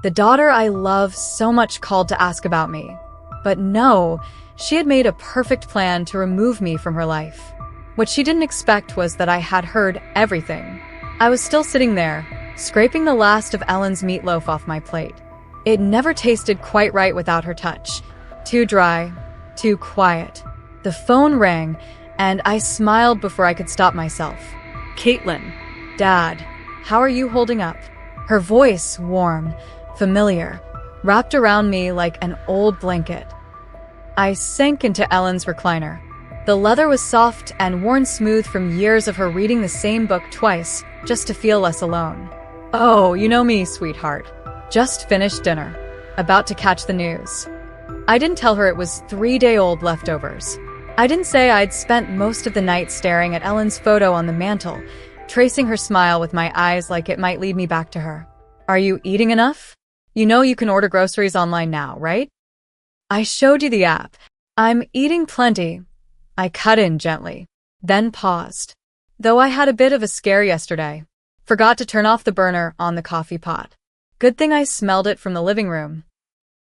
The daughter I love so much called to ask about me. But no, she had made a perfect plan to remove me from her life. What she didn't expect was that I had heard everything. I was still sitting there, scraping the last of Ellen's meatloaf off my plate. It never tasted quite right without her touch. Too dry, too quiet. The phone rang, and I smiled before I could stop myself. Caitlin. Dad, how are you holding up? Her voice, warm, familiar, wrapped around me like an old blanket. I sank into Ellen's recliner. The leather was soft and worn smooth from years of her reading the same book twice, just to feel less alone. Oh, you know me, sweetheart. Just finished dinner. About to catch the news. I didn't tell her it was 3-day-old leftovers. I didn't say I'd spent most of the night staring at Ellen's photo on the mantel, tracing her smile with my eyes like it might lead me back to her. Are you eating enough? You know you can order groceries online now, right? I showed you the app. I'm eating plenty. I cut in gently, then paused. Though I had a bit of a scare yesterday. Forgot to turn off the burner on the coffee pot. Good thing I smelled it from the living room.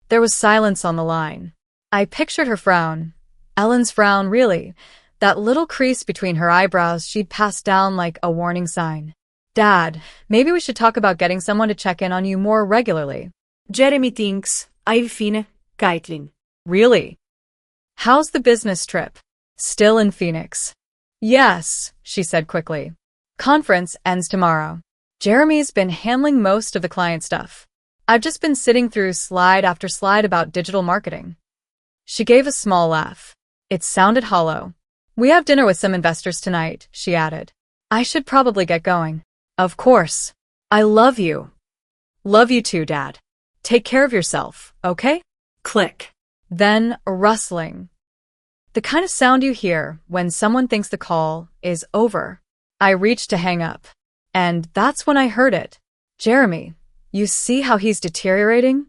There was silence on the line. I pictured her frown. Ellen's frown, really. That little crease between her eyebrows she'd passed down like a warning sign. Dad, maybe we should talk about getting someone to check in on you more regularly. Jeremy thinks I've been Caitlin. Really? How's the business trip? Still in Phoenix? Yes, she said quickly. Conference ends tomorrow. Jeremy's been handling most of the client stuff. I've just been sitting through slide after slide about digital marketing. She gave a small laugh. It sounded hollow. We have dinner with some investors tonight, she added. I should probably get going. Of course. I love you. Love you too, Dad. Take care of yourself, okay? Click. Then a rustling. The kind of sound you hear when someone thinks the call is over. I reached to hang up. And that's when I heard it. Jeremy, you see how he's deteriorating?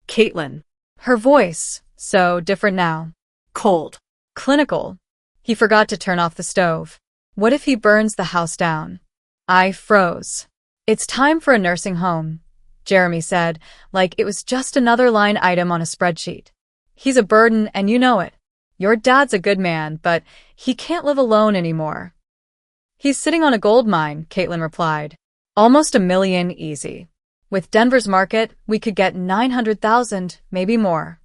Caitlin. Her voice, so different now. Cold. Clinical. He forgot to turn off the stove. What if he burns the house down? I froze. It's time for a nursing home, Jeremy said, like it was just another line item on a spreadsheet. He's a burden and you know it. Your dad's a good man, but he can't live alone anymore. He's sitting on a gold mine, Caitlin replied. Almost $1 million easy. With Denver's market, we could get 900,000, maybe more.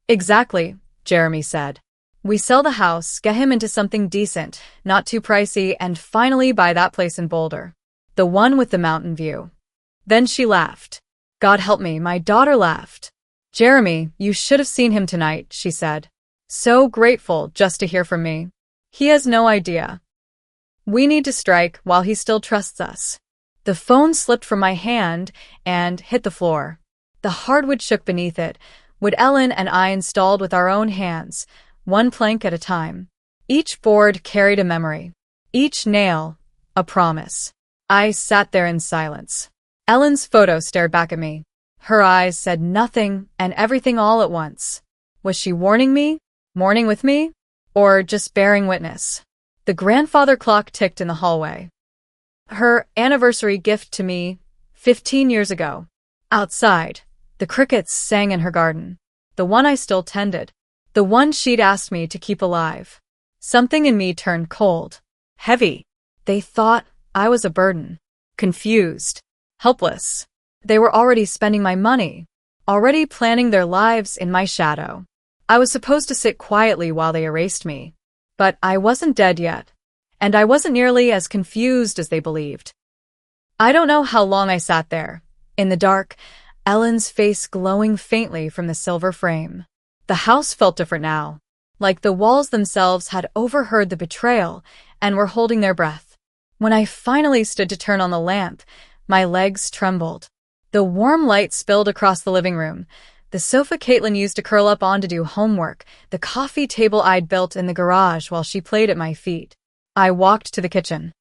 Exactly, Jeremy said. We sell the house, get him into something decent, not too pricey, and finally buy that place in Boulder. The one with the mountain view. Then she laughed. God help me, my daughter laughed. Jeremy, you should have seen him tonight, she said. So grateful just to hear from me. He has no idea. We need to strike while he still trusts us. The phone slipped from my hand and hit the floor. The hardwood shook beneath it, wood Ellen and I installed with our own hands, one plank at a time. Each board carried a memory. Each nail, a promise. I sat there in silence. Ellen's photo stared back at me. Her eyes said nothing and everything all at once. Was she warning me? Mourning with me? Or just bearing witness? The grandfather clock ticked in the hallway. Her anniversary gift to me, 15 years ago. Outside, the crickets sang in her garden. The one I still tended. The one she'd asked me to keep alive. Something in me turned cold. Heavy. They thought I was a burden. Confused. Helpless. They were already spending my money. Already planning their lives in my shadow. I was supposed to sit quietly while they erased me. But I wasn't dead yet. And I wasn't nearly as confused as they believed. I don't know how long I sat there. In the dark, Ellen's face glowing faintly from the silver frame. The house felt different now. Like the walls themselves had overheard the betrayal and were holding their breath. When I finally stood to turn on the lamp, my legs trembled. The warm light spilled across the living room. The sofa Caitlin used to curl up on to do homework, the coffee table I'd built in the garage while she played at my feet. I walked to the kitchen.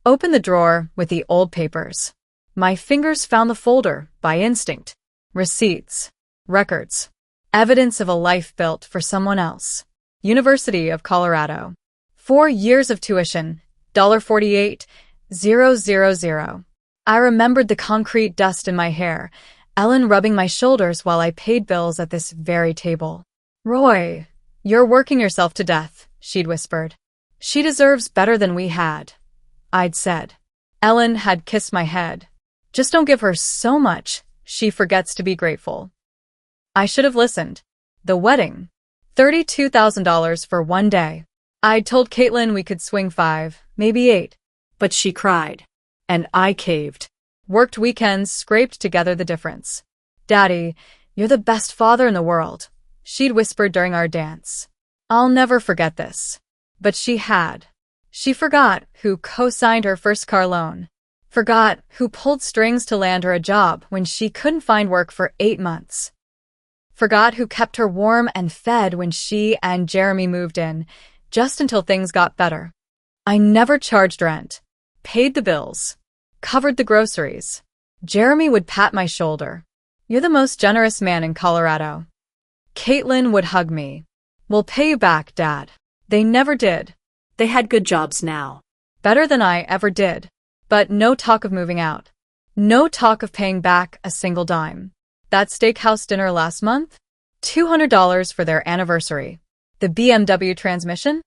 Opened the drawer with the old papers. My fingers found the folder by instinct. Receipts. Records. Evidence of a life built for someone else. University of Colorado. 4 years of tuition. $48,000. I remembered the concrete dust in my hair Ellen rubbing my shoulders while I paid bills at this very table. Roy, you're working yourself to death, she'd whispered. She deserves better than we had, I'd said. Ellen had kissed my head. Just don't give her so much, she forgets to be grateful. I should have listened. The wedding. $32,000 for one day. I'd told Caitlin we could swing 5, maybe 8. But she cried. And I caved. Worked weekends, scraped together the difference. Daddy, you're the best father in the world, she'd whispered during our dance. I'll never forget this. But she had. She forgot who co-signed her first car loan. Forgot who pulled strings to land her a job when she couldn't find work for 8 months. Forgot who kept her warm and fed when she and Jeremy moved in, just until things got better. I never charged rent, paid the bills, covered the groceries. Jeremy would pat my shoulder. You're the most generous man in Colorado. Caitlin would hug me. We'll pay you back, Dad. They never did. They had good jobs now. Better than I ever did. But no talk of moving out. No talk of paying back a single dime. That steakhouse dinner last month? $200 for their anniversary. The BMW transmission?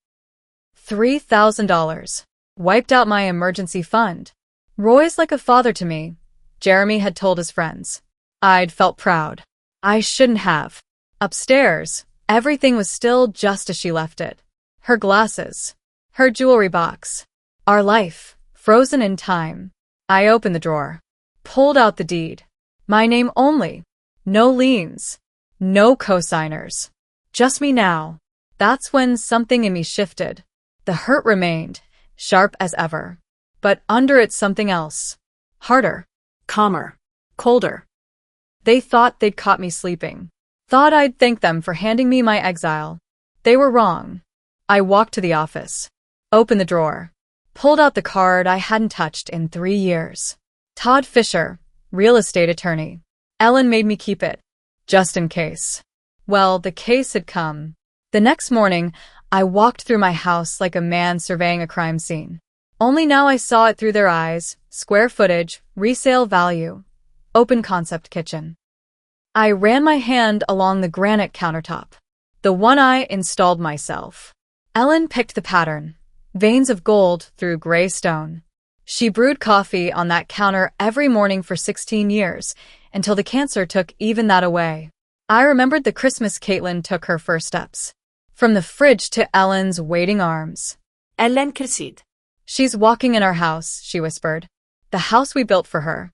$3,000. Wiped out my emergency fund. Roy's like a father to me, Jeremy had told his friends. I'd felt proud. I shouldn't have. Upstairs, everything was still just as she left it. Her glasses. Her jewelry box. Our life, frozen in time. I opened the drawer. Pulled out the deed. My name only. No liens. No co-signers. Just me now. That's when something in me shifted. The hurt remained, sharp as ever. But under it something else. Harder. Calmer. Colder. They thought they'd caught me sleeping. Thought I'd thank them for handing me my exile. They were wrong. I walked to the office. Opened the drawer. Pulled out the card I hadn't touched in 3 years. Todd Fisher, real estate attorney. Ellen made me keep it. Just in case. Well, the case had come. The next morning, I walked through my house like a man surveying a crime scene. Only now I saw it through their eyes. Square footage, resale value, open concept kitchen. I ran my hand along the granite countertop. The one I installed myself. Ellen picked the pattern. Veins of gold through gray stone. She brewed coffee on that counter every morning for 16 years, until the cancer took even that away. I remembered the Christmas Caitlin took her first steps. From the fridge to Ellen's waiting arms. Ellen crescit. She's walking in our house, she whispered. The house we built for her.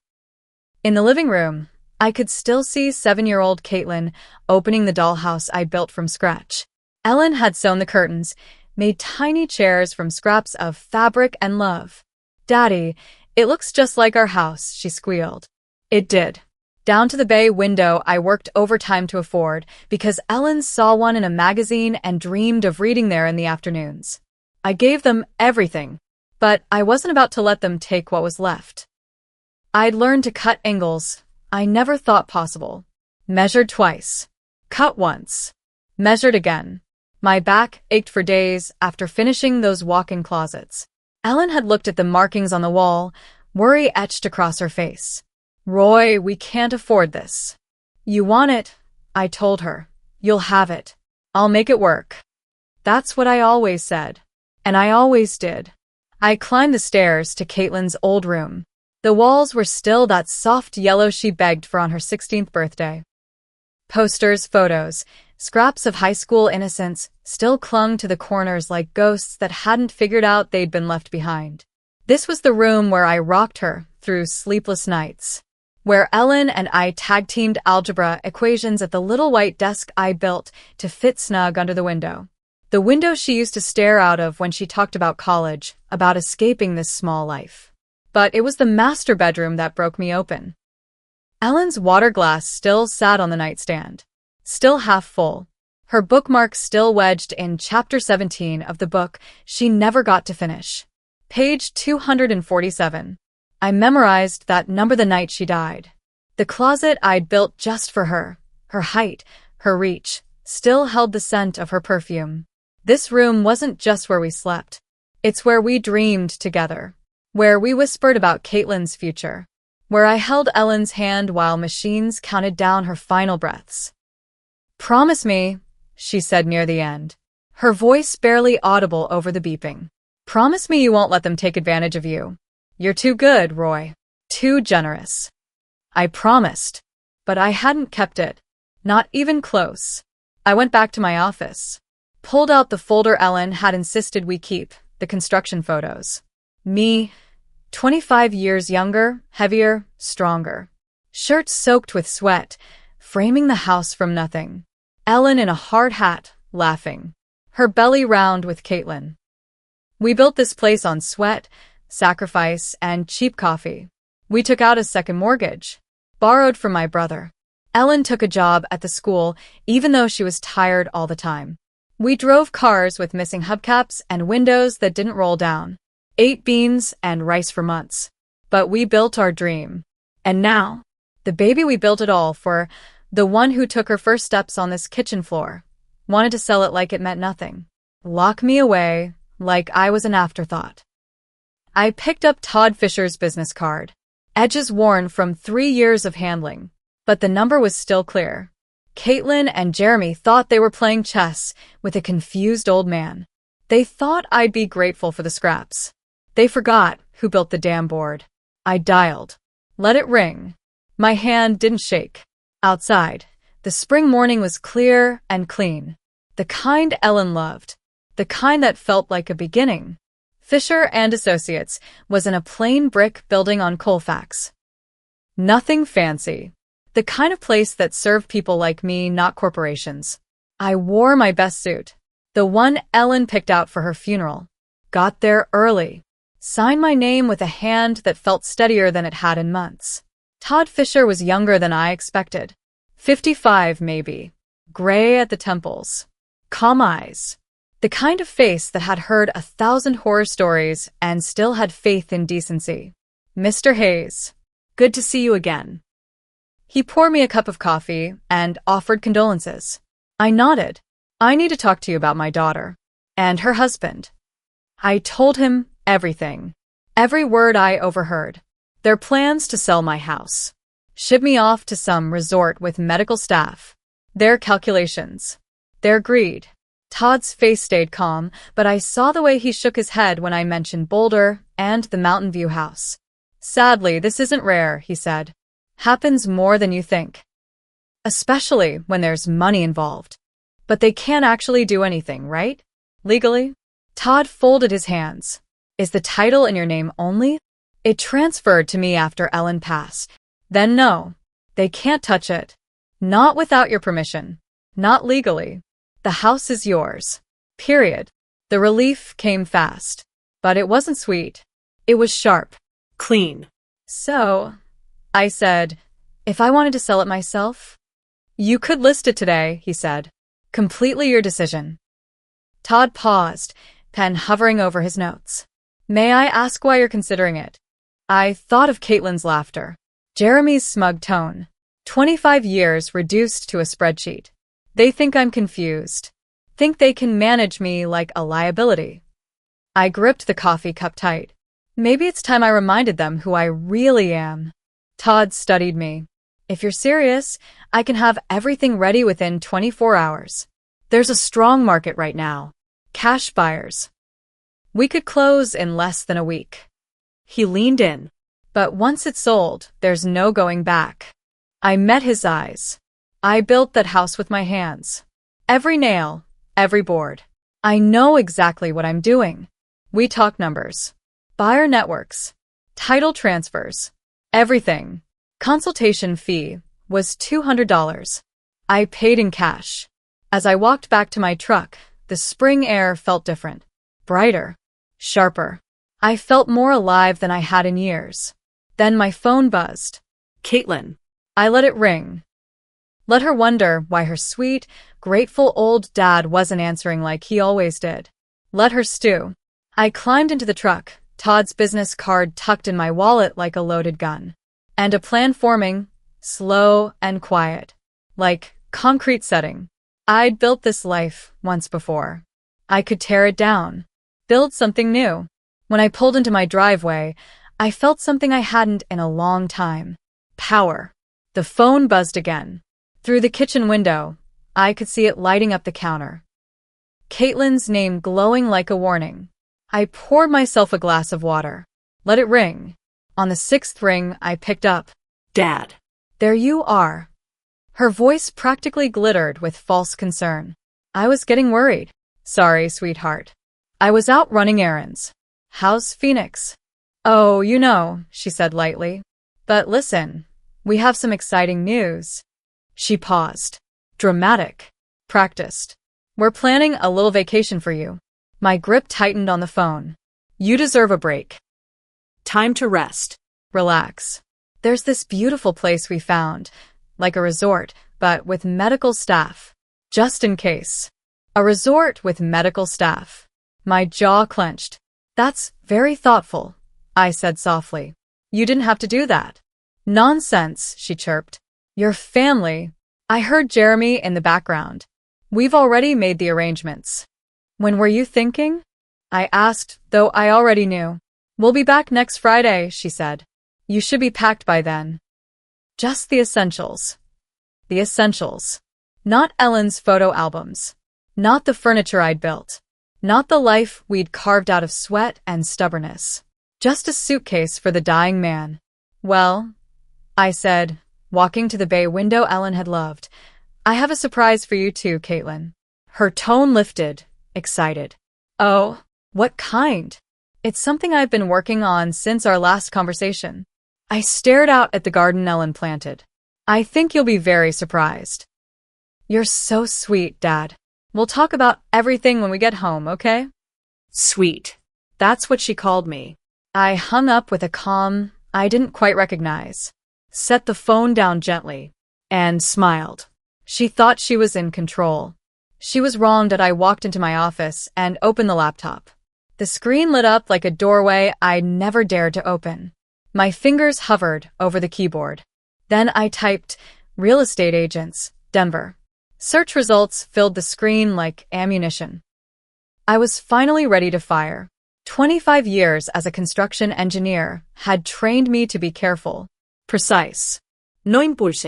In the living room, I could still see 7-year-old Caitlin opening the dollhouse I built from scratch. Ellen had sewn the curtains, made tiny chairs from scraps of fabric and love. Daddy, it looks just like our house, she squealed. It did. Down to the bay window I worked overtime to afford because Ellen saw one in a magazine and dreamed of reading there in the afternoons. I gave them everything, but I wasn't about to let them take what was left. I'd learned to cut angles I never thought possible. Measured twice. Cut once. Measured again. My back ached for days after finishing those walk-in closets. Ellen had looked at the markings on the wall, worry etched across her face. Roy, we can't afford this. You want it, I told her. You'll have it. I'll make it work. That's what I always said. And I always did. I climbed the stairs to Caitlin's old room. The walls were still that soft yellow she begged for on her 16th birthday. Posters, photos, scraps of high school innocence still clung to the corners like ghosts that hadn't figured out they'd been left behind. This was the room where I rocked her through sleepless nights. Where Ellen and I tag-teamed algebra equations at the little white desk I built to fit snug under the window. The window she used to stare out of when she talked about college, about escaping this small life. But it was the master bedroom that broke me open. Ellen's water glass still sat on the nightstand, still half full, her bookmark still wedged in chapter 17 of the book she never got to finish. Page 247. I memorized that number the night she died. The closet I'd built just for her height, her reach, still held the scent of her perfume. This room wasn't just where we slept. It's where we dreamed together. Where we whispered about Caitlin's future. where I held Ellen's hand while machines counted down her final breaths. "Promise me," she said near the end, her voice barely audible over the beeping. "Promise me you won't let them take advantage of you. You're too good, Roy. Too generous." I promised, but I hadn't kept it. Not even close. I went back to my office, pulled out the folder Ellen had insisted we keep, the construction photos. Me, 25 years younger, heavier, stronger. Shirt soaked with sweat, framing the house from nothing. Ellen in a hard hat, laughing. Her belly round with Caitlin. We built this place on sweat, sacrifice, and cheap coffee. We took out a second mortgage, borrowed from my brother. Ellen took a job at the school, even though she was tired all the time. We drove cars with missing hubcaps and windows that didn't roll down. Ate beans and rice for months. But we built our dream. And now, the baby we built it all for, the one who took her first steps on this kitchen floor, wanted to sell it like it meant nothing. Lock me away, like I was an afterthought. I picked up Todd Fisher's business card, edges worn from 3 years of handling, but the number was still clear. Caitlin and Jeremy thought they were playing chess with a confused old man. They thought I'd be grateful for the scraps. They forgot who built the damn board. I dialed. Let it ring. My hand didn't shake. Outside, the spring morning was clear and clean. The kind Ellen loved. The kind that felt like a beginning. Fisher and Associates was in a plain brick building on Colfax. Nothing fancy. The kind of place that served people like me, not corporations. I wore my best suit. The one Ellen picked out for her funeral. Got there early. Signed my name with a hand that felt steadier than it had in months. Todd Fisher was younger than I expected. 55, maybe. Gray at the temples. Calm eyes. The kind of face that had heard 1,000 horror stories and still had faith in decency. "Mr. Hayes, good to see you again." He poured me a cup of coffee and offered condolences. I nodded. "I need to talk to you about my daughter. And her husband." I told him everything. Every word I overheard. Their plans to sell my house. Ship me off to some resort with medical staff. Their calculations. Their greed. Todd's face stayed calm, but I saw the way he shook his head when I mentioned Boulder and the Mountain View house. "Sadly, this isn't rare," he said. "Happens more than you think. Especially when there's money involved. But they can't actually do anything, right? Legally?" Todd folded his hands. "Is the title in your name only? It transferred to me after Ellen passed. Then no, they can't touch it. Not without your permission. Not legally. The house is yours. Period." The relief came fast. But it wasn't sweet. It was sharp. Clean. "So," I said, "if I wanted to sell it myself?" "You could list it today," he said. "Completely your decision." Todd paused, pen hovering over his notes. "May I ask why you're considering it?" I thought of Caitlin's laughter. Jeremy's smug tone. 25 years reduced to a spreadsheet. They think I'm confused. Think they can manage me like a liability. I gripped the coffee cup tight. Maybe it's time I reminded them who I really am. Todd studied me. "If you're serious, I can have everything ready within 24 hours. There's a strong market right now. Cash buyers. We could close in less than a week." He leaned in. "But once it's sold, there's no going back." I met his eyes. "I built that house with my hands. Every nail, every board. I know exactly what I'm doing." We talked numbers. Buyer networks. Title transfers. Everything. Consultation fee was $200. I paid in cash. As I walked back to my truck, the spring air felt different. Brighter. Sharper. I felt more alive than I had in years. Then my phone buzzed. Caitlin. I let it ring. Let her wonder why her sweet, grateful old dad wasn't answering like he always did. Let her stew. I climbed into the truck, Todd's business card tucked in my wallet like a loaded gun. And a plan forming, slow and quiet. Like concrete setting. I'd built this life once before. I could tear it down. Build something new. When I pulled into my driveway, I felt something I hadn't in a long time. Power. The phone buzzed again. Through the kitchen window, I could see it lighting up the counter. Caitlin's name glowing like a warning. I poured myself a glass of water. Let it ring. On the sixth ring, I picked up. Dad. There you are. Her voice practically glittered with false concern. I was getting worried. Sorry, sweetheart. I was out running errands. How's Phoenix? Oh, you know, she said lightly. But listen, we have some exciting news. She paused. Dramatic. Practiced. We're planning a little vacation for you. My grip tightened on the phone. You deserve a break. Time to rest. Relax. There's this beautiful place we found, like a resort, but with medical staff. Just in case. A resort with medical staff. My jaw clenched. That's very thoughtful, I said softly. You didn't have to do that. Nonsense, she chirped. Your family. I heard Jeremy in the background. We've already made the arrangements. When were you thinking? I asked, though I already knew. We'll be back next Friday, she said. You should be packed by then. Just the essentials. The essentials. Not Ellen's photo albums. Not the furniture I'd built. Not the life we'd carved out of sweat and stubbornness. Just a suitcase for the dying man. Well, I said, walking to the bay window Ellen had loved. I have a surprise for you too, Caitlin. Her tone lifted, excited. Oh, what kind? It's something I've been working on since our last conversation. I stared out at the garden Ellen planted. I think you'll be very surprised. You're so sweet, Dad. We'll talk about everything when we get home, okay? Sweet. That's what she called me. I hung up with a calm I didn't quite recognize, set the phone down gently, and smiled. She thought she was in control. She was wrong that I walked into my office and opened the laptop. The screen lit up like a doorway I'd never dared to open. My fingers hovered over the keyboard. Then I typed, Real estate agents, Denver. Search results filled the screen like ammunition. I was finally ready to fire. 25 years as a construction engineer had trained me to be careful, precise. No impulse.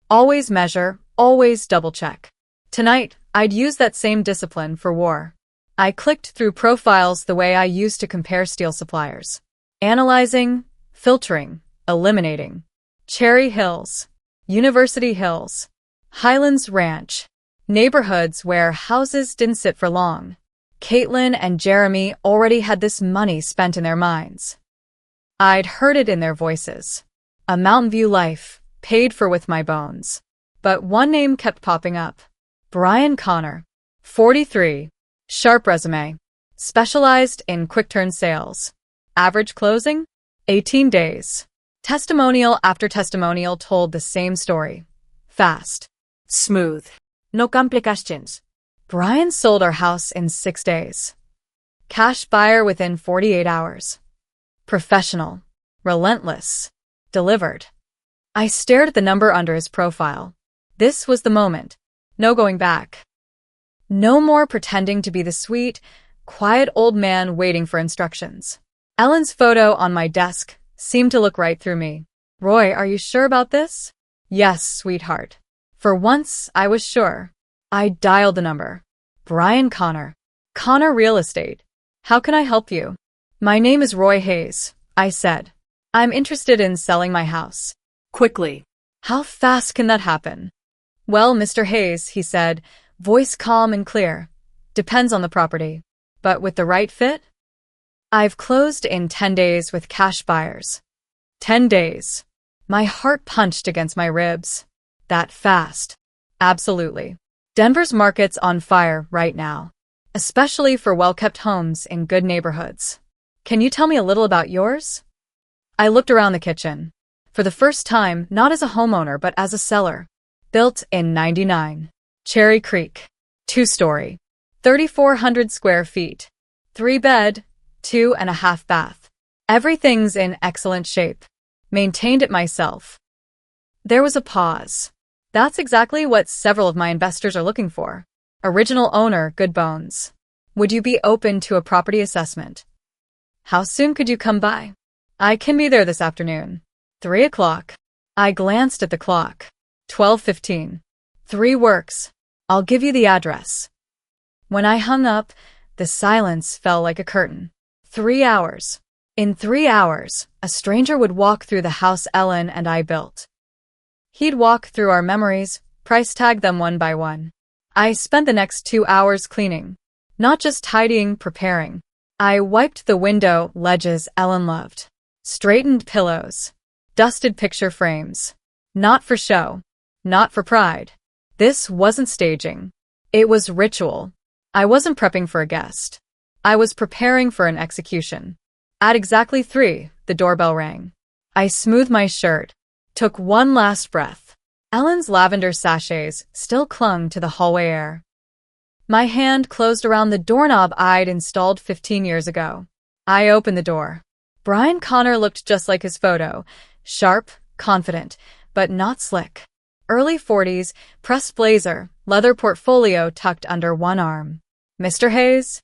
Always measure, always double-check. Tonight, I'd use that same discipline for war. I clicked through profiles the way I used to compare steel suppliers. Analyzing, filtering, eliminating. Cherry Hills, University Hills, Highlands Ranch, neighborhoods where houses didn't sit for long. Caitlin and Jeremy already had this money spent in their minds. I'd heard it in their voices. A Mountain View life, paid for with my bones. But one name kept popping up. Brian Connor, 43, sharp resume, specialized in quick-turn sales. Average closing? 18 days. Testimonial after testimonial told the same story. Fast. Smooth. No complications. Brian sold our house in 6 days. Cash buyer within 48 hours. Professional. Relentless. Delivered. I stared at the number under his profile. This was the moment. No going back. No more pretending to be the sweet, quiet old man waiting for instructions. Ellen's photo on my desk seemed to look right through me. Roy, are you sure about this? Yes, sweetheart. For once, I was sure. I dialed the number. Brian Connor. Connor Real Estate. How can I help you? My name is Roy Hayes, I said. I'm interested in selling my house. Quickly. How fast can that happen? Well, Mr. Hayes, he said, voice calm and clear. Depends on the property. But with the right fit? I've closed in 10 days with cash buyers. 10 days. My heart punched against my ribs. That fast. Absolutely. Denver's market's on fire right now, especially for well-kept homes in good neighborhoods. Can you tell me a little about yours? I looked around the kitchen. For the first time, not as a homeowner but as a seller. Built in '99. Cherry Creek. 2-story. 3,400 square feet. 3-bed, 2.5 bath. Everything's in excellent shape. Maintained it myself. There was a pause. That's exactly what several of my investors are looking for. Original owner, good bones. Would you be open to a property assessment? How soon could you come by? I can be there this afternoon. 3 o'clock. I glanced at the clock. 12:15. 3 works. I'll give you the address. When I hung up, the silence fell like a curtain. 3 hours. In 3 hours, a stranger would walk through the house Ellen and I built. He'd walk through our memories, price tag them one by one. I spent the next 2 hours cleaning. Not just tidying, preparing. I wiped the window ledges Ellen loved. Straightened pillows. Dusted picture frames. Not for show. Not for pride. This wasn't staging. It was ritual. I wasn't prepping for a guest. I was preparing for an execution. At exactly 3, the doorbell rang. I smoothed my shirt. Took one last breath. Ellen's lavender sachets still clung to the hallway air. My hand closed around the doorknob I'd installed 15 years ago. I opened the door. Brian Connor looked just like his photo. Sharp, confident, but not slick. Early 40s, pressed blazer, leather portfolio tucked under one arm. Mr. Hayes?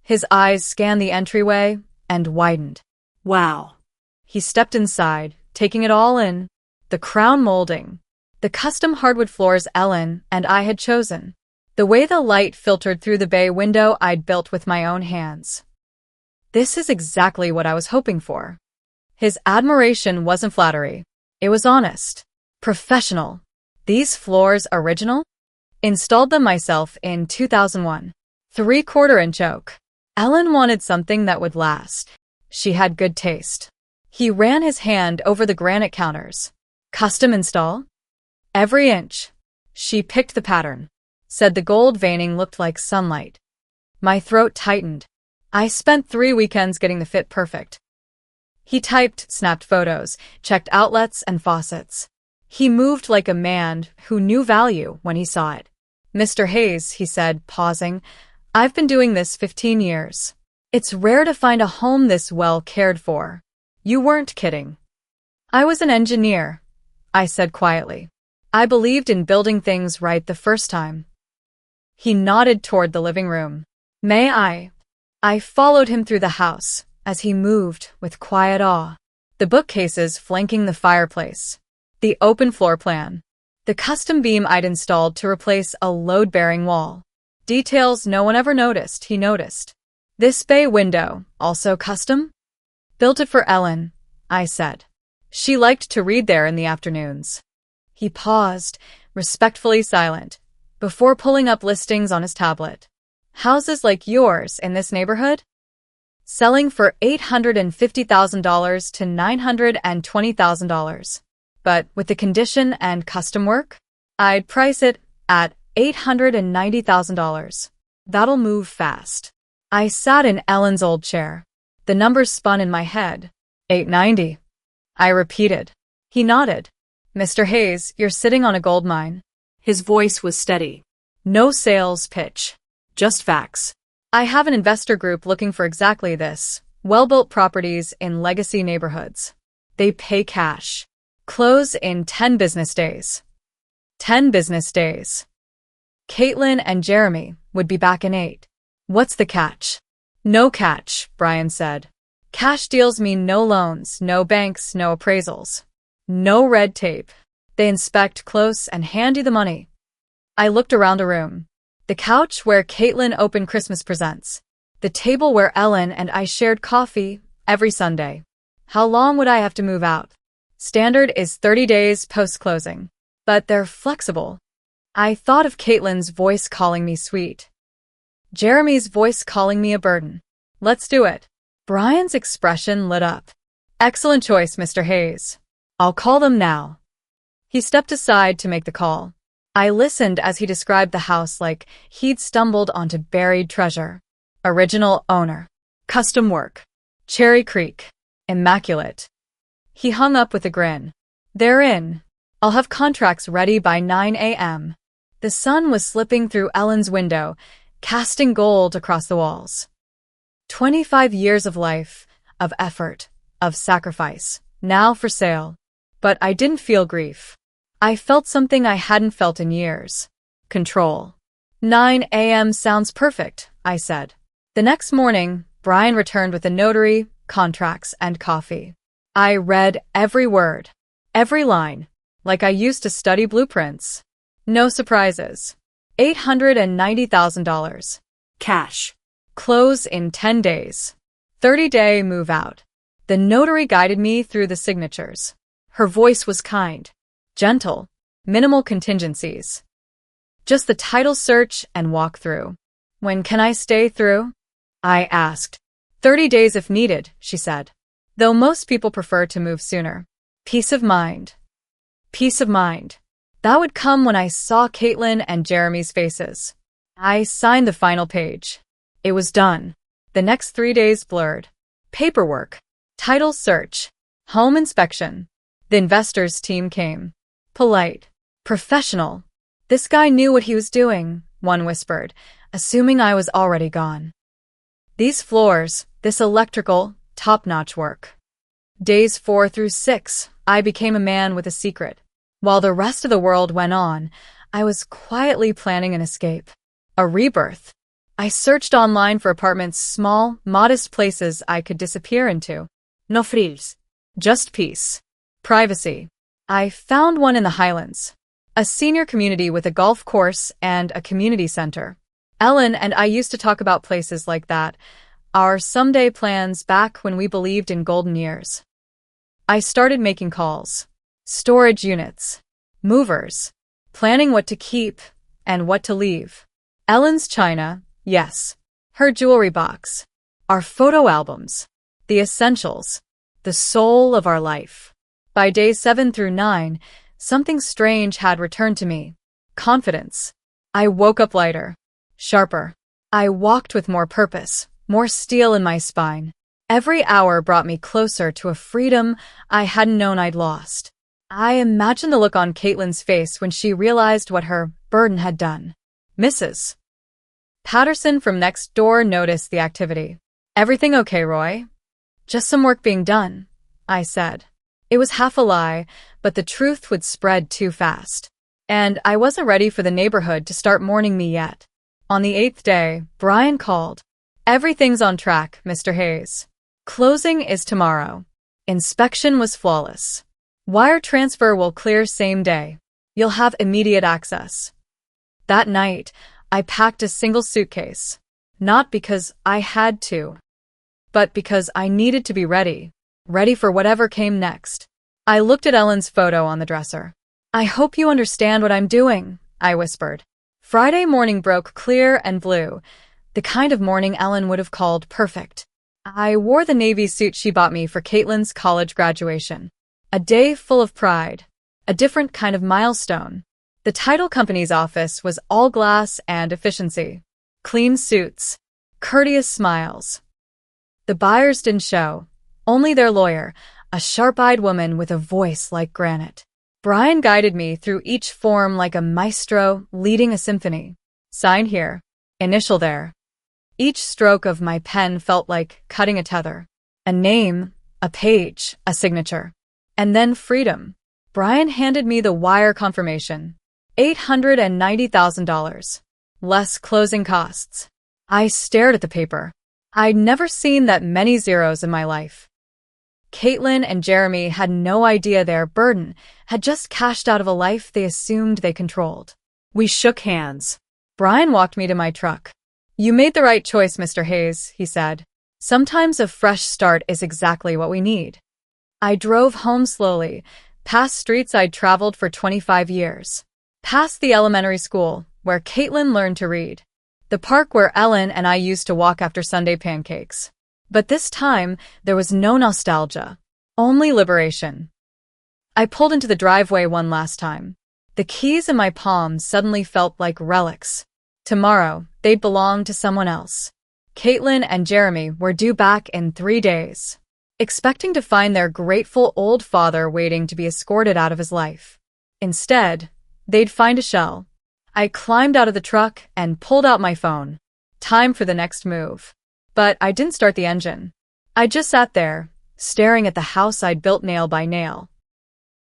His eyes scanned the entryway and widened. Wow. He stepped inside, taking it all in. The crown molding. The custom hardwood floors Ellen and I had chosen. The way the light filtered through the bay window I'd built with my own hands. This is exactly what I was hoping for. His admiration wasn't flattery. It was honest. Professional. These floors original? Installed them myself in 2001. 3/4-inch oak. Ellen wanted something that would last. She had good taste. He ran his hand over the granite counters. Custom install? Every inch. She picked the pattern. Said the gold veining looked like sunlight. My throat tightened. I spent 3 weekends getting the fit perfect. He typed, snapped photos, checked outlets and faucets. He moved like a man who knew value when he saw it. Mr. Hayes, he said, pausing, I've been doing this 15 years. It's rare to find a home this well cared for. You weren't kidding. I was an engineer, I said quietly. I believed in building things right the first time. He nodded toward the living room. May I? I followed him through the house as he moved with quiet awe. The bookcases flanking the fireplace. The open floor plan. The custom beam I'd installed to replace a load-bearing wall. Details no one ever noticed, he noticed. This bay window, also custom? Built it for Ellen, I said. She liked to read there in the afternoons. He paused, respectfully silent, before pulling up listings on his tablet. Houses like yours in this neighborhood? Selling for $850,000 to $920,000. But with the condition and custom work, I'd price it at $890,000. That'll move fast. I sat in Ellen's old chair. The numbers spun in my head. 890. I repeated. He nodded. Mr. Hayes, you're sitting on a gold mine. His voice was steady. No sales pitch. Just facts. I have an investor group looking for exactly this. Well-built properties in legacy neighborhoods. They pay cash. Close in 10 business days. 10 business days. Caitlin and Jeremy would be back in 8. What's the catch? No catch, Brian said. Cash deals mean no loans, no banks, no appraisals. No red tape. They inspect close and hand you the money. I looked around the room. The couch where Caitlin opened Christmas presents. The table where Ellen and I shared coffee every Sunday. How long would I have to move out? Standard is 30 days post-closing. But they're flexible. I thought of Caitlin's voice calling me sweet. Jeremy's voice calling me a burden. Let's do it. Brian's expression lit up. Excellent choice, Mr. Hayes. I'll call them now. He stepped aside to make the call. I listened as he described the house like he'd stumbled onto buried treasure. Original owner. Custom work. Cherry Creek. Immaculate. He hung up with a grin. They're in. I'll have contracts ready by 9 a.m. The sun was slipping through Ellen's window, casting gold across the walls. 25 years of life, of effort, of sacrifice, now for sale. But I didn't feel grief. I felt something I hadn't felt in years. Control. 9 a.m. sounds perfect, I said. The next morning, Brian returned with a notary, contracts, and coffee. I read every word, every line, like I used to study blueprints. No surprises. $890,000. Cash. Close in 10 days. 30-day move out. The notary guided me through the signatures. Her voice was kind, gentle, minimal contingencies. Just the title search and walk through. When can I stay through? I asked. 30 days if needed, she said. Though most people prefer to move sooner. Peace of mind. Peace of mind. That would come when I saw Caitlin and Jeremy's faces. I signed the final page. It was done. The next 3 days blurred. Paperwork. Title search. Home inspection. The investors team came. Polite. Professional. This guy knew what he was doing, one whispered, assuming I was already gone. These floors, this electrical, top-notch work. Days 4 through 6, I became a man with a secret. While the rest of the world went on, I was quietly planning an escape. A rebirth. I searched online for apartments, small, modest places I could disappear into. No frills. Just peace. Privacy. I found one in the Highlands. A senior community with a golf course and a community center. Ellen and I used to talk about places like that, our someday plans back when we believed in golden years. I started making calls. Storage units. Movers. Planning what to keep and what to leave. Ellen's china, yes. Her jewelry box. Our photo albums. The essentials. The soul of our life. By days 7 through 9, something strange had returned to me. Confidence. I woke up lighter. Sharper. I walked with more purpose, more steel in my spine. Every hour brought me closer to a freedom I hadn't known I'd lost. I imagined the look on Caitlin's face when she realized what her burden had done. Mrs. Patterson from next door noticed the activity. Everything okay, Roy? Just some work being done, I said. It was half a lie, but the truth would spread too fast. And I wasn't ready for the neighborhood to start mourning me yet. On the 8th day, Brian called. Everything's on track, Mr. Hayes. Closing is tomorrow. Inspection was flawless. Wire transfer will clear same day. You'll have immediate access. That night, I packed a single suitcase. Not because I had to, but because I needed to be ready. Ready for whatever came next. I looked at Ellen's photo on the dresser. I hope you understand what I'm doing, I whispered. Friday morning broke clear and blue, the kind of morning Ellen would have called perfect. I wore the navy suit she bought me for Caitlin's college graduation. A day full of pride. A different kind of milestone. The title company's office was all glass and efficiency. Clean suits. Courteous smiles. The buyers didn't show. Only their lawyer, a sharp-eyed woman with a voice like granite. Brian guided me through each form like a maestro leading a symphony. Sign here. Initial there. Each stroke of my pen felt like cutting a tether. A name, a page, a signature. And then freedom. Brian handed me the wire confirmation. $890,000. Less closing costs. I stared at the paper. I'd never seen that many zeros in my life. Caitlin and Jeremy had no idea their burden had just cashed out of a life they assumed they controlled. We shook hands. Brian walked me to my truck. You made the right choice, Mr. Hayes, he said. Sometimes a fresh start is exactly what we need. I drove home slowly, past streets I'd traveled for 25 years. Past the elementary school, where Caitlin learned to read. The park where Ellen and I used to walk after Sunday pancakes. But this time, there was no nostalgia. Only liberation. I pulled into the driveway one last time. The keys in my palm suddenly felt like relics. Tomorrow, they'd belong to someone else. Caitlin and Jeremy were due back in 3 days, expecting to find their grateful old father waiting to be escorted out of his life. Instead, they'd find a shell. I climbed out of the truck and pulled out my phone. Time for the next move. But I didn't start the engine. I just sat there, staring at the house I'd built nail by nail.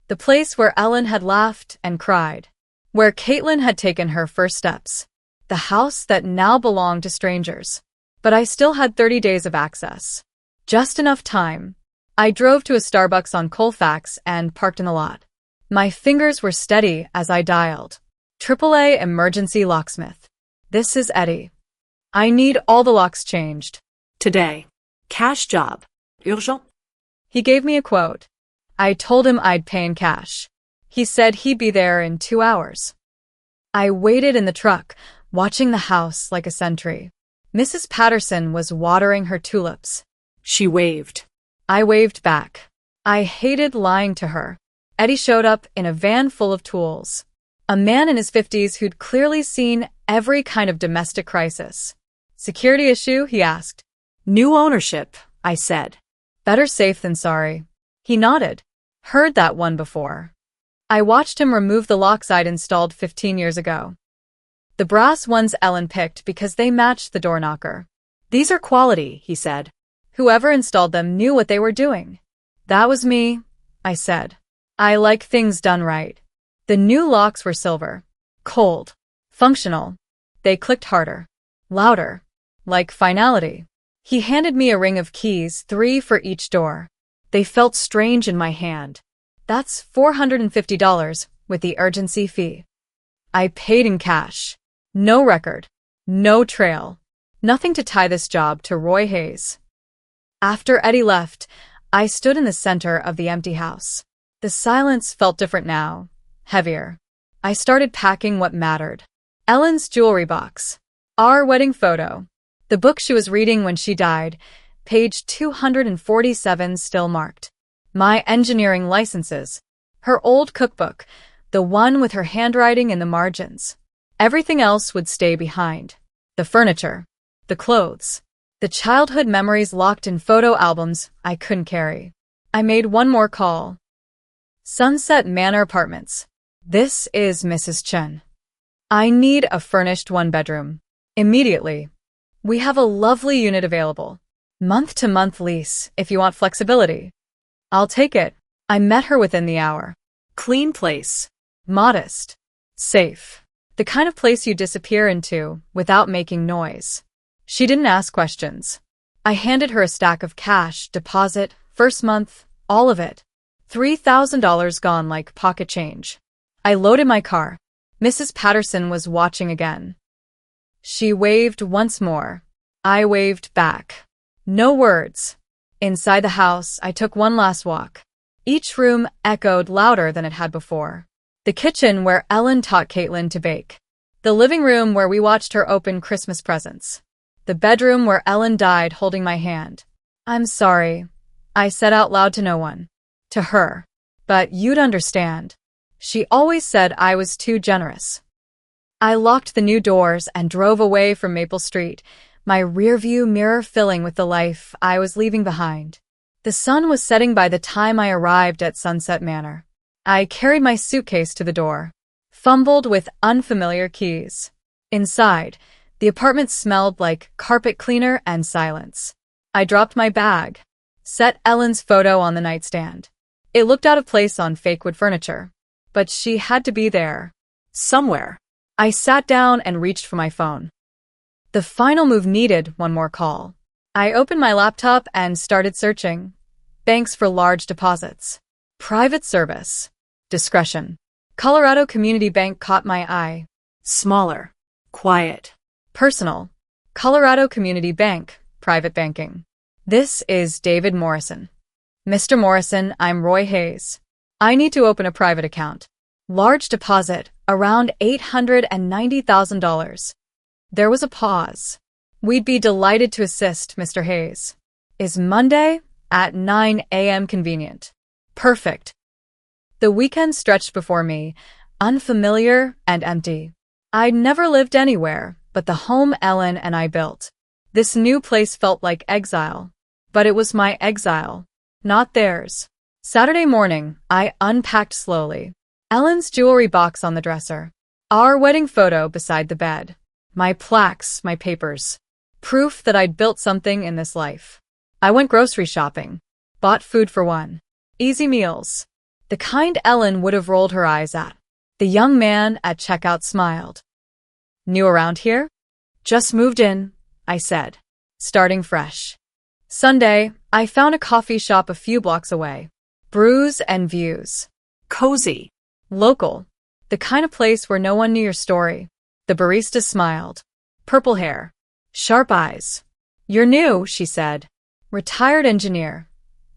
The place where Ellen had laughed and cried. Where Caitlin had taken her first steps. The house that now belonged to strangers. But I still had 30 days of access. Just enough time. I drove to a Starbucks on Colfax and parked in the lot. My fingers were steady as I dialed. AAA Emergency Locksmith. This is Eddie. I need all the locks changed. Today. Cash job. Urgent. He gave me a quote. I told him I'd pay in cash. He said he'd be there in 2 hours. I waited in the truck, watching the house like a sentry. Mrs. Patterson was watering her tulips. She waved. I waved back. I hated lying to her. Eddie showed up in a van full of tools. A man in his 50s who'd clearly seen every kind of domestic crisis. Security issue? He asked. New ownership, I said. Better safe than sorry. He nodded. Heard that one before. I watched him remove the locks I'd installed 15 years ago. The brass ones Ellen picked because they matched the door knocker. These are quality, he said. Whoever installed them knew what they were doing. That was me, I said. I like things done right. The new locks were silver. Cold. Functional. They clicked harder. Louder. Like finality. He handed me a ring of keys, 3 for each door. They felt strange in my hand. That's $450 with the urgency fee. I paid in cash. No record. No trail. Nothing to tie this job to Roy Hayes. After Eddie left, I stood in the center of the empty house. The silence felt different now. Heavier. I started packing what mattered. Ellen's jewelry box. Our wedding photo. The book she was reading when she died. Page 247 still marked. My engineering licenses. Her old cookbook. The one with her handwriting in the margins. Everything else would stay behind. The furniture. The clothes. The childhood memories locked in photo albums I couldn't carry. I made one more call. Sunset Manor Apartments. This is Mrs. Chen. I need a furnished one-bedroom. Immediately. We have a lovely unit available. Month-to-month lease, if you want flexibility. I'll take it. I met her within the hour. Clean place. Modest. Safe. The kind of place you disappear into without making noise. She didn't ask questions. I handed her a stack of cash, deposit, first month, all of it. $3,000 gone like pocket change. I loaded my car. Mrs. Patterson was watching again. She waved once more. I waved back. No words. Inside the house, I took one last walk. Each room echoed louder than it had before. The kitchen where Ellen taught Caitlin to bake. The living room where we watched her open Christmas presents. The bedroom where Ellen died holding my hand. I'm sorry, I said out loud to no one. To her. But you'd understand. She always said I was too generous. I locked the new doors and drove away from Maple Street, my rearview mirror filling with the life I was leaving behind. The sun was setting by the time I arrived at Sunset Manor. I carried my suitcase to the door, fumbled with unfamiliar keys. Inside, the apartment smelled like carpet cleaner and silence. I dropped my bag, set Ellen's photo on the nightstand. It looked out of place on fake wood furniture, but she had to be there. Somewhere. I sat down and reached for my phone. The final move needed one more call. I opened my laptop and started searching. Banks for large deposits. Private service. Discretion. Colorado Community Bank caught my eye. Smaller. Quiet. Personal. Colorado Community Bank. Private banking. This is David Morrison. Mr. Morrison, I'm Roy Hayes. I need to open a private account. Large deposit, around $890,000. There was a pause. We'd be delighted to assist, Mr. Hayes. Is Monday at 9 a.m. convenient? Perfect. The weekend stretched before me, unfamiliar and empty. I'd never lived anywhere but the home Ellen and I built. This new place felt like exile, but it was my exile, not theirs. Saturday morning, I unpacked slowly. Ellen's jewelry box on the dresser. Our wedding photo beside the bed. My plaques, my papers. Proof that I'd built something in this life. I went grocery shopping. Bought food for one. Easy meals. The kind Ellen would have rolled her eyes at. The young man at checkout smiled. New around here? Just moved in, I said. Starting fresh. Sunday, I found a coffee shop a few blocks away. Brews and views. Cozy. Local. The kind of place where no one knew your story. The barista smiled. Purple hair. Sharp eyes. You're new, she said. Retired engineer.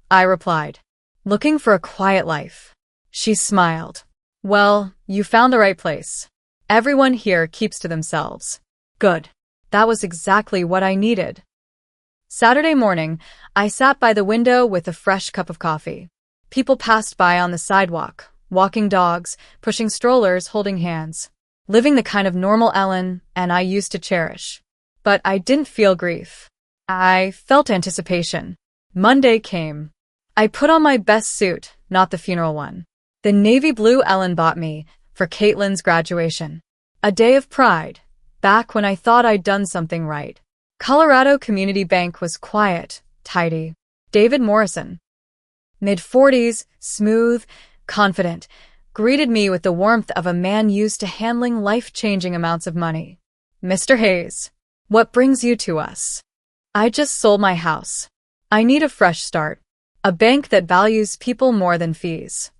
I replied. Looking for a quiet life. She smiled. Well, you found the right place. Everyone here keeps to themselves. Good. That was exactly what I needed. Saturday morning, I sat by the window with a fresh cup of coffee. People passed by on the sidewalk, walking dogs, pushing strollers, holding hands. Living the kind of normal Ellen and I used to cherish. But I didn't feel grief. I felt anticipation. Monday came. I put on my best suit, not the funeral one. The navy blue Ellen bought me for Caitlin's graduation. A day of pride, back when I thought I'd done something right. Colorado Community Bank was quiet, tidy. David Morrison, mid-40s, smooth, confident, greeted me with the warmth of a man used to handling life-changing amounts of money. Mr. Hayes, what brings you to us? I just sold my house. I need a fresh start. A bank that values people more than fees.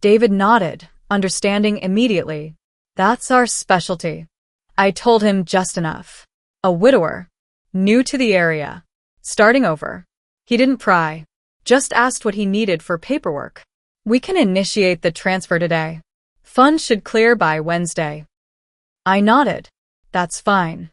David nodded, understanding immediately. That's our specialty. I told him just enough. A widower. New to the area. Starting over. He didn't pry. Just asked what he needed for paperwork. We can initiate the transfer today. Funds should clear by Wednesday. I nodded. That's fine.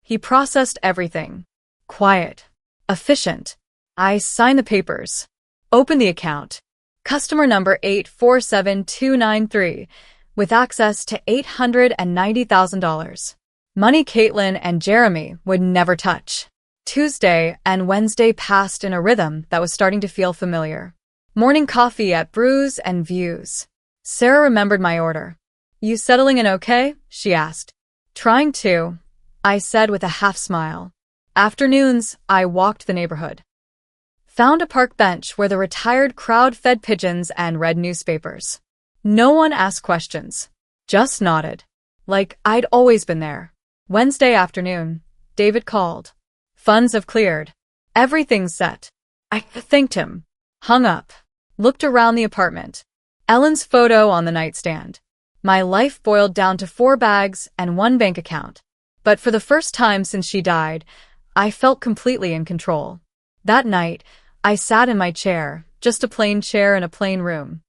He processed everything. Quiet. Efficient. I signed the papers. Opened the account. Customer number 847293, with access to $890,000. Money Caitlin and Jeremy would never touch. Tuesday and Wednesday passed in a rhythm that was starting to feel familiar. Morning coffee at Brews and Views. Sarah remembered my order. You settling in okay? She asked. Trying to, I said with a half smile. Afternoons, I walked the neighborhood. Found a park bench where the retired crowd fed pigeons and read newspapers. No one asked questions. Just nodded. Like I'd always been there. Wednesday afternoon, David called. Funds have cleared. Everything's set. I thanked him. Hung up. Looked around the apartment. Ellen's photo on the nightstand. My life boiled down to 4 bags and 1 bank account. But for the first time since she died, I felt completely in control. That night, I sat in my chair, just a plain chair in a plain room.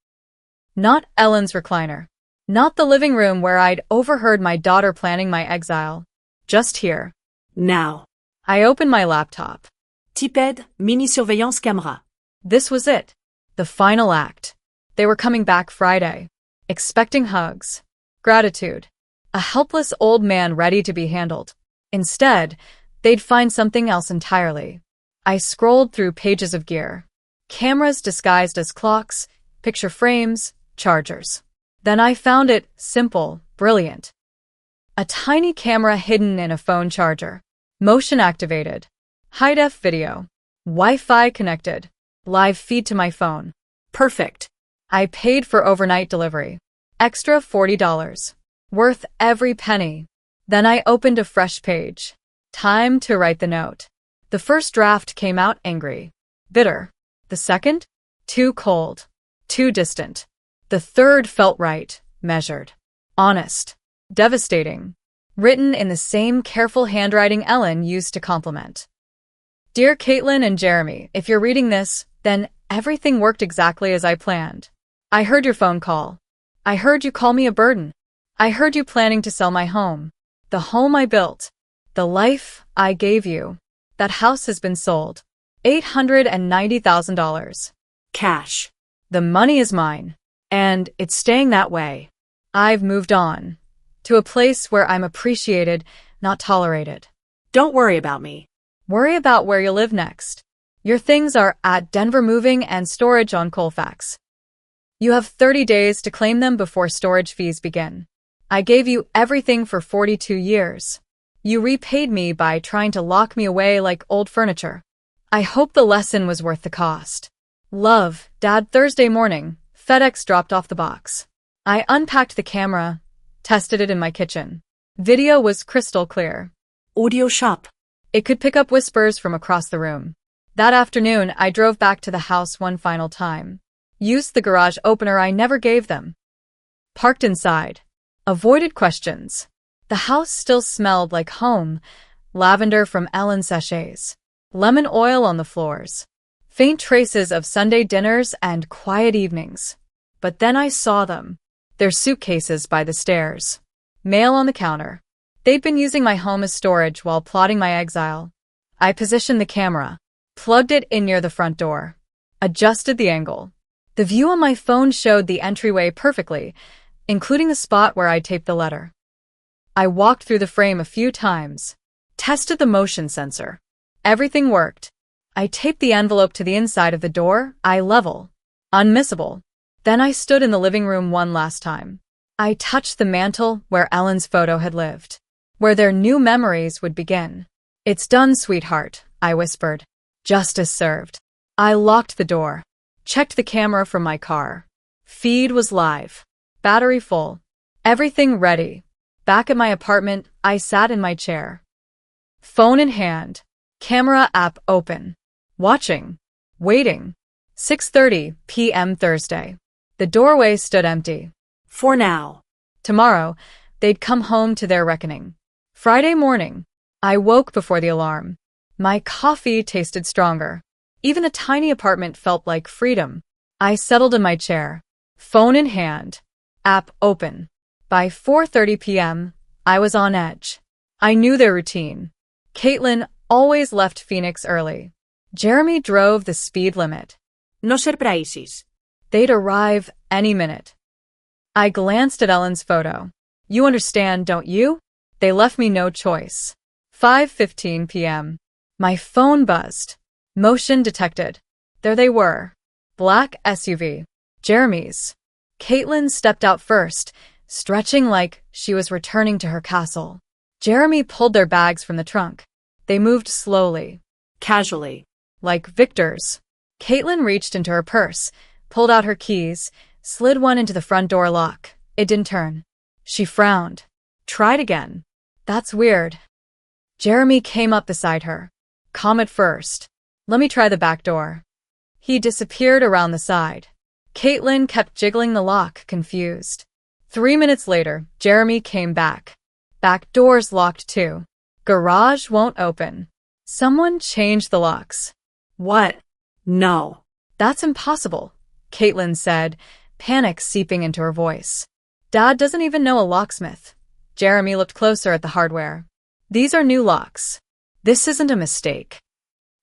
Not Ellen's recliner. Not the living room where I'd overheard my daughter planning my exile. Just here. Now. I opened my laptop. Tiped, mini surveillance camera. This was it. The final act. They were coming back Friday. Expecting hugs. Gratitude. A helpless old man ready to be handled. Instead, they'd find something else entirely. I scrolled through pages of gear. Cameras disguised as clocks, picture frames, chargers. Then I found it simple, brilliant. A tiny camera hidden in a phone charger. Motion activated. High-def video. Wi-Fi connected. Live feed to my phone. Perfect. I paid for overnight delivery. Extra $40. Worth every penny. Then I opened a fresh page. Time to write the note. The first draft came out angry. Bitter. The second? Too cold. Too distant. The third felt right, measured. Honest. Devastating. Written in the same careful handwriting Ellen used to compliment. Dear Caitlin and Jeremy, if you're reading this, then everything worked exactly as I planned. I heard your phone call. I heard you call me a burden. I heard you planning to sell my home. The home I built. The life I gave you. That house has been sold. $890,000. Cash. The money is mine. And it's staying that way. I've moved on. To a place where I'm appreciated, not tolerated. Don't worry about me. Worry about where you live next. Your things are at Denver Moving and Storage on Colfax. You have 30 days to claim them before storage fees begin. I gave you everything for 42 years. You repaid me by trying to lock me away like old furniture. I hope the lesson was worth the cost. Love, Dad. Thursday morning, FedEx dropped off the box. I unpacked the camera, tested it in my kitchen. Video was crystal clear. Audio shop. It could pick up whispers from across the room. That afternoon, I drove back to the house one final time. Used the garage opener I never gave them. Parked inside. Avoided questions. The house still smelled like home, lavender from Ellen sachets, lemon oil on the floors, faint traces of Sunday dinners and quiet evenings. But then I saw them. Their suitcases by the stairs. Mail on the counter. They'd been using my home as storage while plotting my exile. I positioned the camera, plugged it in near the front door, adjusted the angle. The view on my phone showed the entryway perfectly, including the spot where I taped the letter. I walked through the frame a few times, tested the motion sensor. Everything worked. I taped the envelope to the inside of the door, eye level, unmissable. Then I stood in the living room one last time. I touched the mantel where Ellen's photo had lived, where their new memories would begin. "It's done, sweetheart," I whispered. "Justice served." I locked the door, checked the camera from my car. Feed was live, battery full, everything ready. Back at my apartment, I sat in my chair. Phone in hand, camera app open, watching, waiting. 6:30 p.m. Thursday. The doorway stood empty. For now. Tomorrow, they'd come home to their reckoning. Friday morning, I woke before the alarm. My coffee tasted stronger. Even a tiny apartment felt like freedom. I settled in my chair, phone in hand, app open. By 4:30 p.m., I was on edge. I knew their routine. Caitlin always left Phoenix early. Jeremy drove the speed limit. No surprises. They'd arrive any minute. I glanced at Ellen's photo. You understand, don't you? They left me no choice. 5:15 p.m. My phone buzzed. Motion detected. There they were. Black SUV. Jeremy's. Caitlin stepped out first, stretching like she was returning to her castle. Jeremy pulled their bags from the trunk. They moved slowly. Casually. Like victors. Caitlin reached into her purse, pulled out her keys, slid one into the front door lock. It didn't turn. She frowned. Tried again. That's weird. Jeremy came up beside her. Calm at first. Let me try the back door. He disappeared around the side. Caitlin kept jiggling the lock, confused. 3 minutes later, Jeremy came back. Back door's locked too. Garage won't open. Someone changed the locks. What? No. That's impossible, Caitlin said, panic seeping into her voice. Dad doesn't even know a locksmith. Jeremy looked closer at the hardware. These are new locks. This isn't a mistake.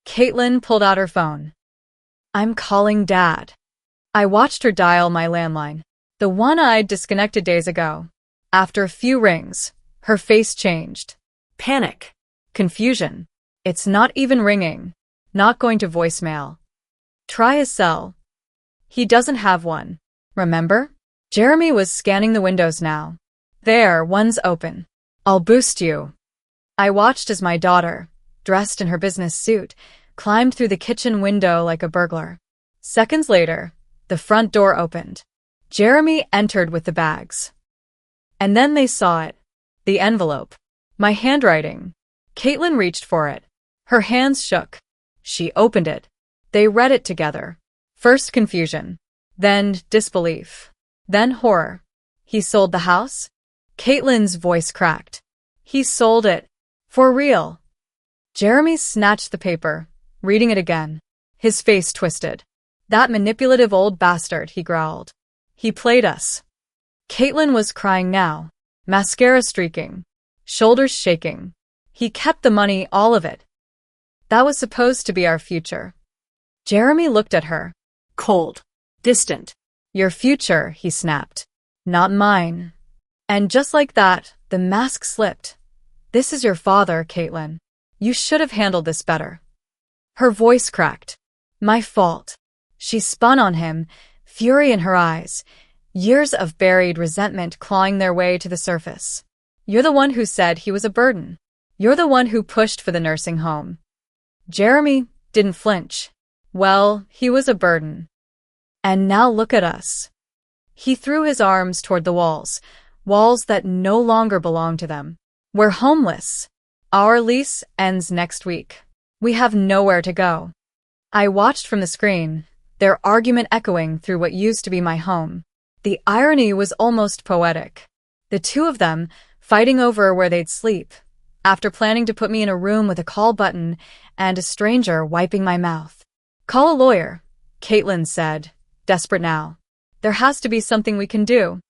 Caitlin pulled out her phone. I'm calling Dad. I watched her dial my landline, the one I'd disconnected days ago. After a few rings, her face changed. Panic. Confusion. It's not even ringing. Not going to voicemail. Try his cell. He doesn't have one. Remember? Jeremy was scanning the windows now. There, one's open. I'll boost you. I watched as my daughter, dressed in her business suit, climbed through the kitchen window like a burglar. Seconds later, the front door opened. Jeremy entered with the bags. And then they saw it. The envelope. My handwriting. Caitlin reached for it. Her hands shook. She opened it. They read it together. First confusion. Then disbelief. Then horror. He sold the house? Caitlin's voice cracked. He sold it. For real. Jeremy snatched the paper, reading it again. His face twisted. That manipulative old bastard, he growled. He played us. Caitlin was crying now, mascara streaking, shoulders shaking. He kept the money, all of it. That was supposed to be our future. Jeremy looked at her. Cold. Distant. Your future, he snapped. Not mine. And just like that, the mask slipped. This is your father, Caitlin. You should have handled this better. Her voice cracked. My fault. She spun on him, fury in her eyes, years of buried resentment clawing their way to the surface. You're the one who said he was a burden. You're the one who pushed for the nursing home. Jeremy didn't flinch. Well, he was a burden. And now look at us. He threw his arms toward the walls that no longer belong to them. We're homeless. Our lease ends next week. We have nowhere to go. I watched from the screen, their argument echoing through what used to be my home. The irony was almost poetic. The two of them, fighting over where they'd sleep, after planning to put me in a room with a call button and a stranger wiping my mouth. "Call a lawyer," Caitlin said, desperate now. "There has to be something we can do.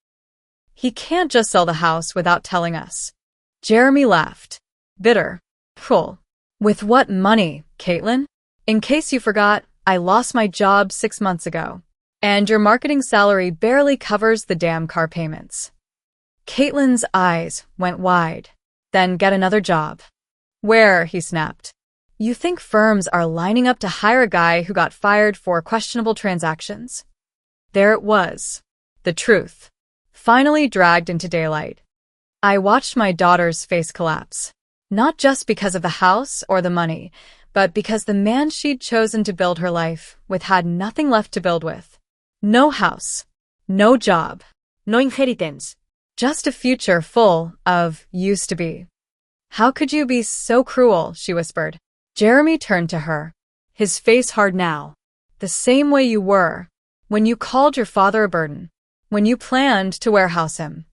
He can't just sell the house without telling us." Jeremy laughed. Bitter. "Cool. With what money, Caitlin? In case you forgot, I lost my job 6 months ago, and your marketing salary barely covers the damn car payments." Caitlin's eyes went wide. "Then get another job." "Where?" he snapped. "You think firms are lining up to hire a guy who got fired for questionable transactions?" There it was. The truth. Finally dragged into daylight. I watched my daughter's face collapse. Not just because of the house or the money, but because the man she'd chosen to build her life with had nothing left to build with. No house. No job. No inheritance. Just a future full of used to be. "How could you be so cruel?" she whispered. Jeremy turned to her, his face hard now. "The same way you were, when you called your father a burden, when you planned to warehouse him."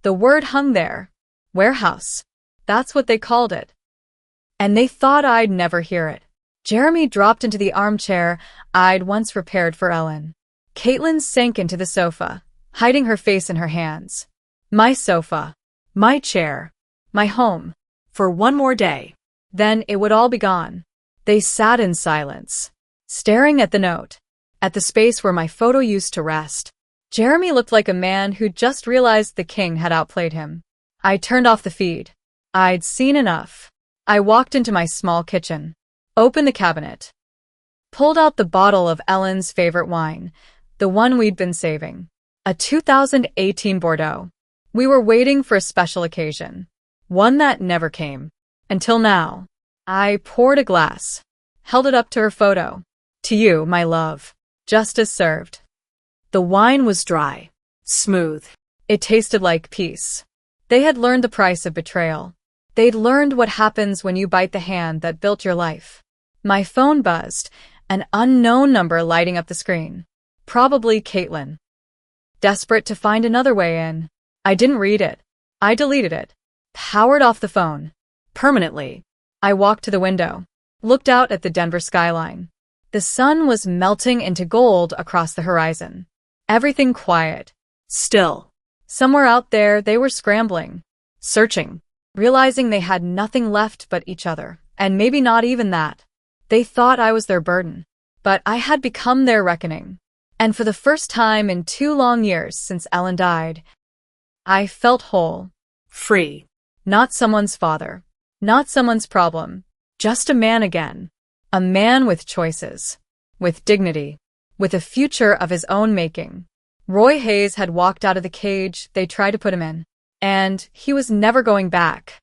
The word hung there. Warehouse. That's what they called it. And they thought I'd never hear it. Jeremy dropped into the armchair I'd once prepared for Ellen. Caitlin sank into the sofa, hiding her face in her hands. My sofa. My chair. My home. For one more day. Then it would all be gone. They sat in silence, staring at the note, at the space where my photo used to rest. Jeremy looked like a man who'd just realized the king had outplayed him. I turned off the feed. I'd seen enough. I walked into my small kitchen, opened the cabinet, pulled out the bottle of Ellen's favorite wine, the one we'd been saving. A 2018 Bordeaux. We were waiting for a special occasion, one that never came. Until now. I poured a glass, held it up to her photo. "To you, my love. Justice served." The wine was dry, smooth. It tasted like peace. They had learned the price of betrayal. They'd learned what happens when you bite the hand that built your life. My phone buzzed, an unknown number lighting up the screen. Probably Caitlin. Desperate to find another way in. I didn't read it. I deleted it. Powered off the phone. Permanently. I walked to the window, looked out at the Denver skyline. The sun was melting into gold across the horizon. Everything quiet. Still. Somewhere out there they were scrambling, searching, realizing they had nothing left but each other, and maybe not even that. They thought I was their burden, but I had become their reckoning. And for the first time in 2 long years since Ellen died, I felt whole. Free. Not someone's father. Not someone's problem. Just a man again. A man with choices. With dignity. With a future of his own making. Roy Hayes had walked out of the cage they tried to put him in. And he was never going back.